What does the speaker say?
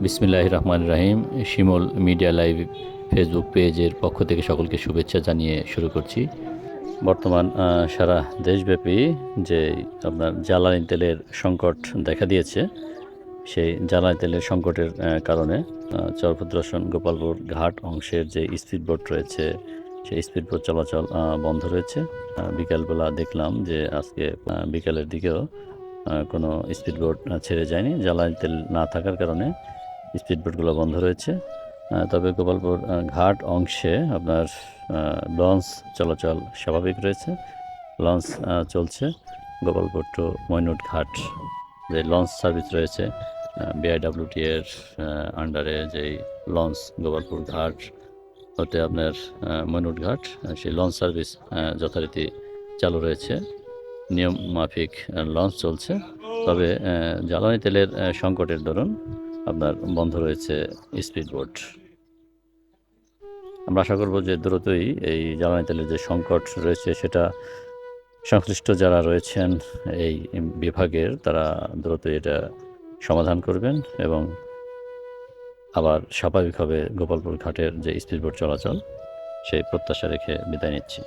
বিসমিল্লাহির রহমানির রহিম। শিমুল media live Facebook পেজের পক্ষ থেকে সকলকে শুভেচ্ছা জানিয়ে শুরু করছি। বর্তমান সারা দেশব্যাপী যে আপনার জ্বালানি তেলের সংকট দেখা দিয়েছে, সেই জ্বালানি তেলের সংকটের কারণে চরপদ্রসন গোপালপুর ঘাট অংশের যে স্পিডবোট রয়েছে, সেই স্পিডবোট চলাচল বন্ধ রয়েছে। বিকালবেলা দেখলাম যে আজকে বিকালের দিকেও কোনো স্পিডবোট ছেড়ে যায়নি। জ্বালানি তেল না থাকার কারণে স্পিডবোটগুলো বন্ধ রয়েছে। তবে গোপালপুর ঘাট অংশে আপনার লঞ্চ চলাচল স্বাভাবিক রয়েছে। লঞ্চ চলছে। গোপালপুর টু মইনুট ঘাট যে লঞ্চ সার্ভিস রয়েছে, বিআইডব্লিউটি এর আন্ডারে যেই লঞ্চ গোপালপুর ঘাট হতে আপনার মইনুট ঘাট, সেই লঞ্চ সার্ভিস যথারীতি চালু রয়েছে। নিয়ম মাফিক লঞ্চ চলছে। তবে জ্বালানি তেলের সংকটের দরুন আপনার বন্ধ রয়েছে স্পিডবোট। আমরা আশা করব যে দ্রুতই এই জ্বালানি তেলের যে সংকট রয়েছে সেটা সংশ্লিষ্ট যারা রয়েছেন এই বিভাগের, তারা দ্রুতই এটা সমাধান করবেন এবং আবার স্বাভাবিকভাবে গোপালপুর ঘাটের যে স্পিডবোট চলাচল সেই প্রত্যাশা রেখে বিদায় নিচ্ছি।